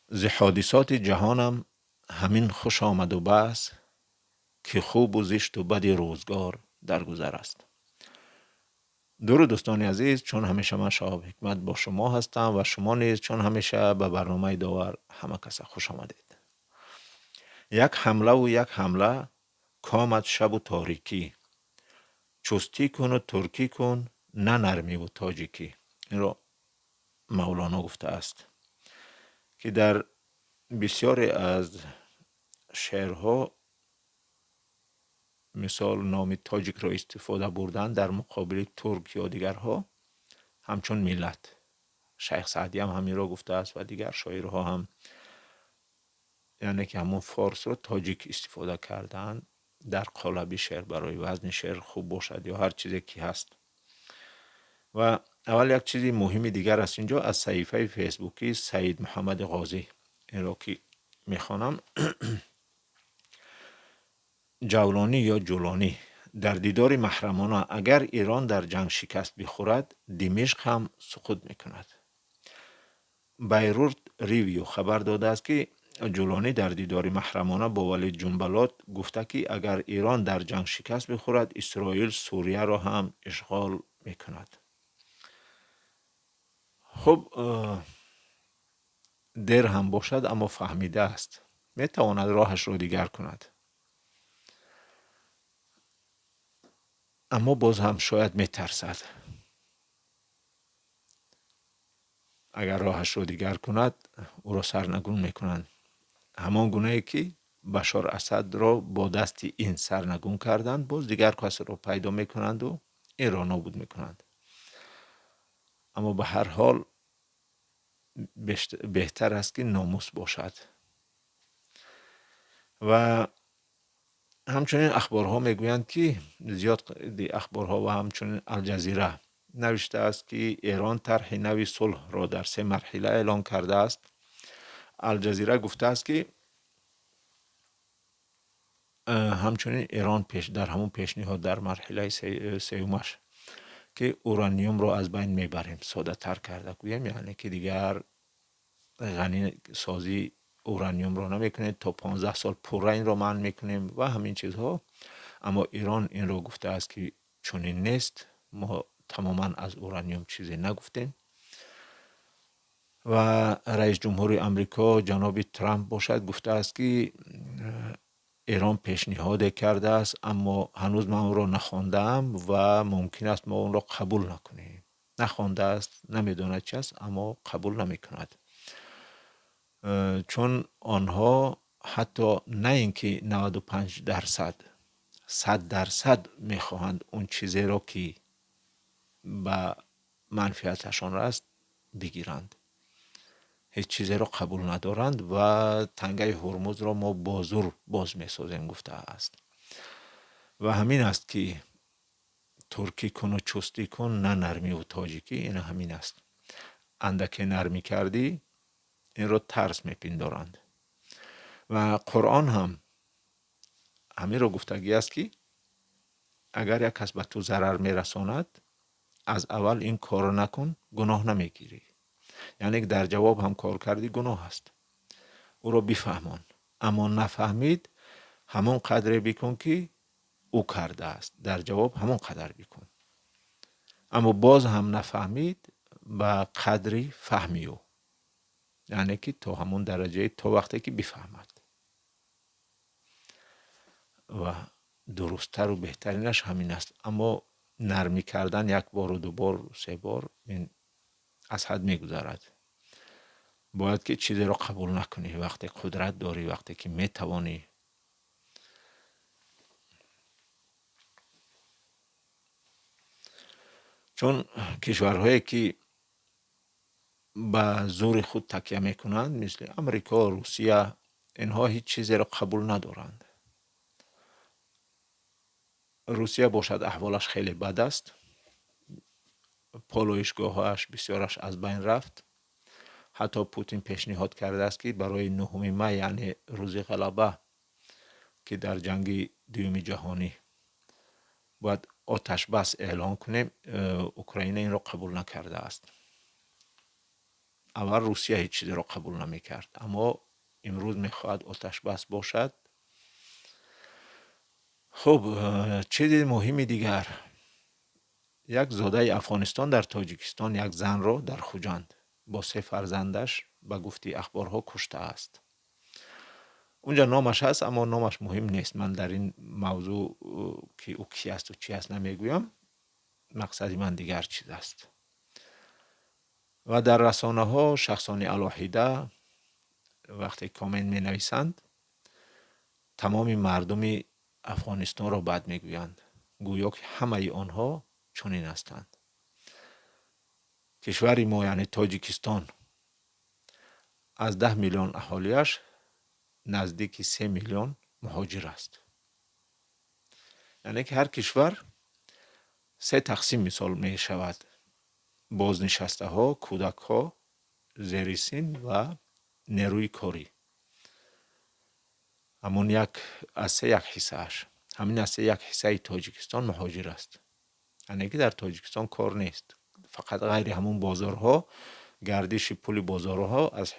ز حادثات جهانم همین خوش آمد و بس، که خوب و زشت و بد روزگار در گذر است. درود دوستان عزیز، چون همیشه من شهاب حکمت با شما هستم و شما نیز چون همیشه به برنامه داور همه کس خوش آمدید. یک حمله و یک حمله، کامت شب و تاریکی، چستی کن و ترکی کن، نه نرمی و تاجیکی. این رو مولانا گفته است که در بسیاری از شعرها مثال نام تاجیک را استفاده بردن در مقابل ترک یا دیگرها، همچون ملت. شیخ سعدی هم همین را گفته است و دیگر شاعرها هم، یعنی که همون فارس را تاجیک استفاده کردن در قالب شعر برای وزن شعر خوب باشد یا هر چیزی که هست. و اول یک چیزی مهمی دیگر است اینجا، از صحیفه فیسبوکی سید محمد غازی این را که میخوانم. جولانی یا جولانی: در دیدار محرمانه اگر ایران در جنگ شکست بخورد، دمشق هم سقوط میکند. بیروت ریویو خبر داده است که جولانی در دیدار محرمانه با ولید جنبلات گفته که اگر ایران در جنگ شکست بخورد، اسرائیل سوریه را هم اشغال میکند. خب دیر هم باشد اما فهمیده است، میتواند راهش را دیگر کند، اما باز هم شاید میترسد. اگر راهش را دیگر کند او را سرنگون میکنند، همان گونه که بشار اسد را با دست این سرنگون کردند، باز دیگر کس را پیدا میکنند و این را نابود میکنند. اما به هر حال بهتر است که ناموس باشد. و همچنین اخبارها میگویند که زیاد اخبارها و همچنین الجزیره نوشته است که ایران طرح نوی صلح را در 3 مرحله اعلان کرده است. الجزیره گفته است که همچنین ایران در همون پیشنهاد در مرحله سومش که اورانیوم رو از بین میبریم ساده تر کرده گویم، یعنی که دیگر غنی سازی اورانیوم رو نمیکنیم، تا 15 سال پوره این رو منع میکنیم و همین چیزها. اما ایران این رو گفته است که چنین نیست، ما تماما از اورانیوم چیزی نگفتیم. و رئیس جمهور امریکا جناب ترامپ باشد گفته است که ایران پیشنهاد کرده است اما هنوز من اون را نخواندم و ممکن است ما اون را قبول نکنیم. نخوانده است، نمیداند چی است، اما قبول نمیکند، چون آنها حتی نه اینکه 95% 100% میخواهند اون چیزی را که به منفعتشان است بگیرند، هیچ چیزی را قبول ندارند و تنگه هرمز را ما با زور باز میسازیم گفته است. و همین است که ترکی کن و چستی کن، نه نرمی و تاجیکی. این همین است، اندک نرمی کردی این را ترس میپندارند. و قرآن هم همین را گفتگی است که اگر یک کس به تو ضرر میرساند، از اول این کار نکن، گناه نمیگیری. یعنی در جواب هم کار کردی گناه است، او را بفهمان. اما نفهمید، همون قدر بکن که او کرده است، در جواب همون قدر بکن. اما باز هم نفهمید، به قدری فهمیو، یعنی که تا همون درجه، تا وقتی که بفهمد. و درستتر و بهترینش همین است. اما نرمی کردن یک بار و 2 بار و 3 بار این از حد میگذرد. باید که چیزی را قبول نکنی وقتی قدرت داری، وقتی که میتوانی. چون کشورهایی که به زور خود تکیه میکنند مثل امریکا، روسیه، اینها هیچ چیزی را قبول ندارند. روسیه باشد احوالش خیلی بد است، پالایشگاهاش بسیارش از بین رفت. حتی پوتین پیشنهاد کرده است که برای 9 می، یعنی روز غلبه که در جنگ دوم جهانی باید آتش بس اعلان کنیم، اوکراین این را قبول نکرده است. اول روسیه هیچ چیزی را قبول نمیکرد، اما امروز میخواهد آتش بس باشد. خب چیز مهمی دیگر، یک زاده افغانستان در تاجیکستان یک زن را در خوجند با 3 فرزندش به گفته اخبارها کشته است. اونجا نامش هست اما نامش مهم نیست. من در این موضوع که او کی است و چی است نمیگویم. مقصدی من دیگر چیز است. و در رسانه ها شخصان الوحیده وقتی کامنت می نویسند تمام مردم افغانستان را بد میگویند، گویا که همه آنها چنین هستند. کشور ما یعنی تاجیکستان از 10 میلیون اهالیش نزدیک 3 میلیون مهاجر است. یعنی که هر کشور 3 تقسیم مثال می شود: بازنشسته ها، کودک ها، زیر سن و نیروی کاری. همون از 3 یک حصهش، همین از 3 یک حصه تاجیکستان مهاجر است. یعنی که در تاجیکستان کار نیست، فقط غیر همون بازارها، گردش پول بازارها از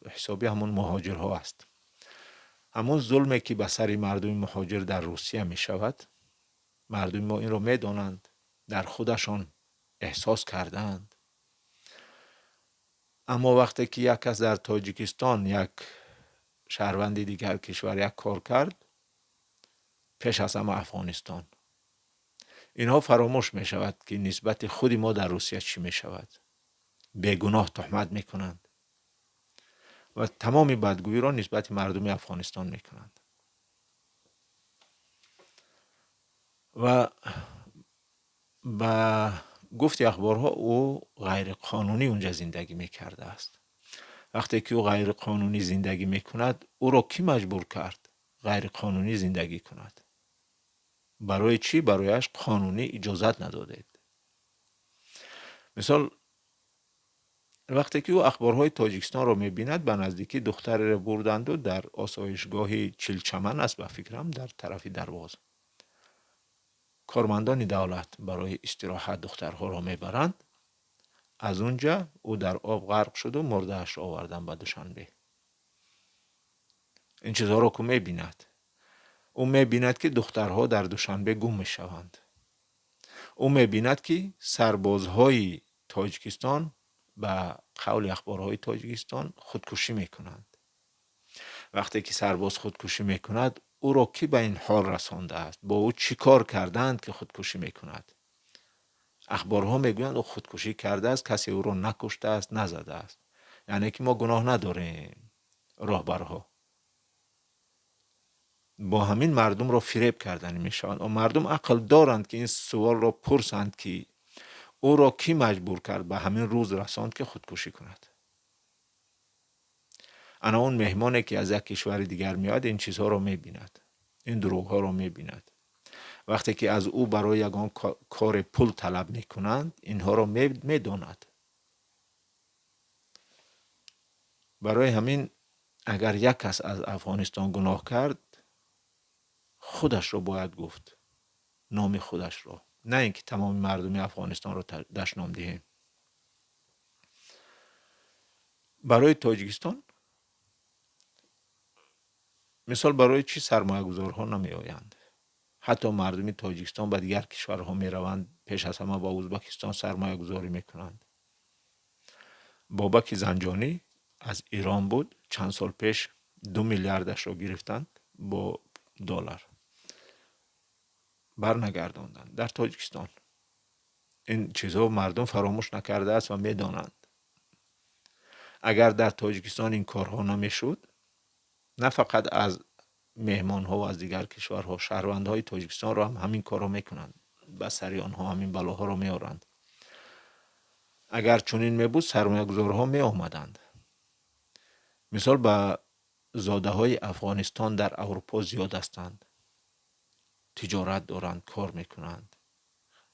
حسابی همون مهاجرها است. همون ظلمی که به سر مردم مهاجر در روسیه می شود، مردم ما این رو می دانند، در خودشان احساس کردند. اما وقتی که یک کس در تاجیکستان، یک شهروند دیگر کشور یک کار کرد، پیش از همه افغانستان، اینها فراموش می شود که نسبت خود ما در روسیه چی می شود. بیگناه تهمت می کنند و تمام بدگویی را نسبت مردم افغانستان می کنند. و با گفت اخبارها او غیر قانونی اونجا زندگی می کرده است. وقتی که او غیر قانونی زندگی می کند، او را کی مجبور کرد غیر قانونی زندگی کند؟ برای چی؟ برایش قانونی اجازت ندادید. مثال وقتی که او اخبارهای تاجیکستان را می بیند، به نزدیکی دختر را بردند و در آسایشگاه چلچمن است به فکرم در طرف دروازه. کارمندان دولت برای استراحت دخترها را می برند. از اونجا او در آب غرق شد و مردهش را آوردن به دوشنبه. این چیزها را که می بیند، او می بیند که دخترها در دوشنبه گم می شوند. او می بیند که سربازهای تاجیکستان به قول اخبارهای تاجیکستان خودکشی می کنند. وقتی که سرباز خودکشی می کند، او را کی به این حال رسانده است؟ با او چی کار کردند که خودکشی می کند؟ اخبارها می گویند او خودکشی کرده است، کسی او را نکشته است، نزده است. یعنی که ما گناه نداریم. راهبرها با همین مردم را فریب کردن می شوند و مردم عقل دارند که این سوال را پرسند که او را کی مجبور کرد به همین روز رساند که خودکشی کند؟ انا اون مهمانی که از یک کشور دیگر میاد این چیزها را می بیند، این دروغ ها را می بیند. وقتی که از او برای یگان کار پول طلب می کنند، اینها را می داند. برای همین اگر یک کس از افغانستان گناه کرد، خودش را باید گفت، نام خودش را، نه اینکه تمام مردم افغانستان را دشنام دهیم. برای تاجیکستان مثال برای چی سرمایه گذارها نمی آیند؟ حتی مردم تاجیکستان به دیگر کشورها می روند، پیش از همه با ازبکستان سرمایه گذاری می کنند. بابک زنجانی از ایران بود، چند سال پیش 2 میلیاردش را گرفتند با دلار، برنگرداندند در تاجیکستان. این چیزها مردم فراموش نکرده است و می دانند. اگر در تاجیکستان این کارها نمی شد، نه فقط از مهمان ها و از دیگر کشورها، شهروندهای تاجیکستان را هم همین کار را میکنند، به سری آنها همین بلاها را میارند. اگر چنین میبود سرمایه گذارها می آمدند. مثال به زاده های افغانستان در اروپا زیاد هستند، تجارت دارند، کار میکنند،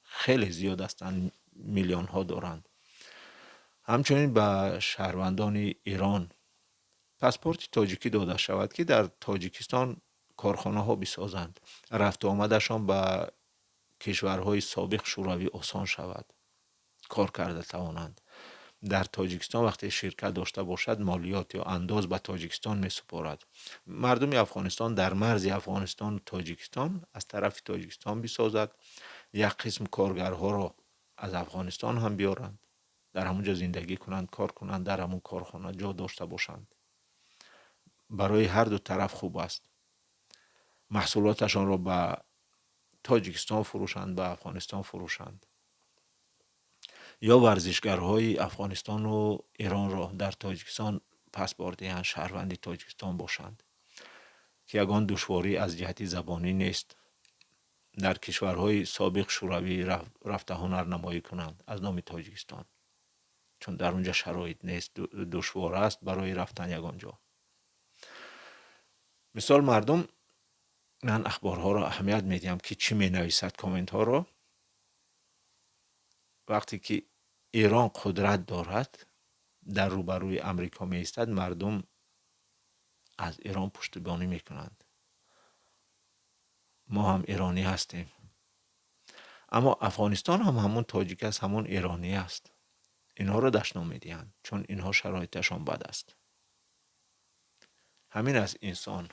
خیلی زیاد هستند، میلیون ها دارند. همچنین به شهروندان ایران پاسپورت تاجیکی داده شود که در تاجیکستان کارخانه ها بسازند، رفت و آمدشان به کشورهای سابق شوروی آسان شود، کار کرده توانند. در تاجیکستان وقتی شرکت داشته باشد مالیات یا انداز به تاجیکستان می سپارد. مردم افغانستان در مرز افغانستان و تاجیکستان از طرف تاجیکستان بسازد، یک قسم کارگرها را از افغانستان هم بیارند، در همونجا زندگی کنند، کار کنند، در همون کارخانه جا داشته باشند. برای هر دو طرف خوب است. محصولاتشان را به تاجیکستان فروشند، به افغانستان فروشند. یا ورزشگرهای افغانستان و ایران را در تاجیکستان پس برده‌اند، شهروند تاجیکستان باشند که یگان دشواری از جهت زبانی نیست. در کشورهای سابق شوروی رفته هنرنمایی کنند از نام تاجیکستان، چون در اونجا شرایط نیست، دشوار است برای رفتن یگانجا. مثال مردم، من اخبارها را اهمیت میدیم که چی می نویسد کامنت ها را. وقتی که ایران قدرت دارد در روبروی امریکا می ایستد، مردم از ایران پشتیبانی می کنند. ما هم ایرانی هستیم. اما افغانستان هم همون تاجیک است، همون ایرانی است. اینها را دشنام میدهند چون اینها شرایطشان بد است. همین از انسان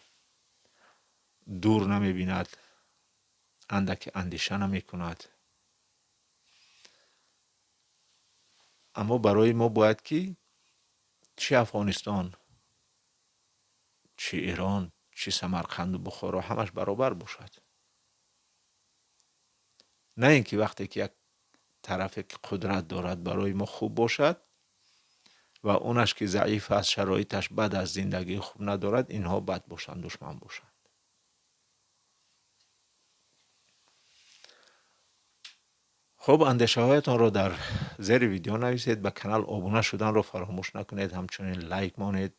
دور نمی بیند، اندک اندیشه نمی کند. اما برای ما باید که چه افغانستان، چه ایران، چه سمرقند و بخارا همش برابر باشد. نه اینکه وقتی که یک طرف که قدرت دارد برای ما خوب باشد و اونش که ضعیف است، شرایطش بد از زندگی خوب ندارد، اینها بد باشند، دشمن باشند. خب اندیشه هایتان را در زیر ویدیو نویسید. به کانال ابونه شدن را فراموش نکنید. همچنین لایک مانید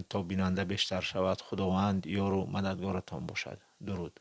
تا بیننده بیشتر شود. خداوند یار و مددگارتان باشد. درود.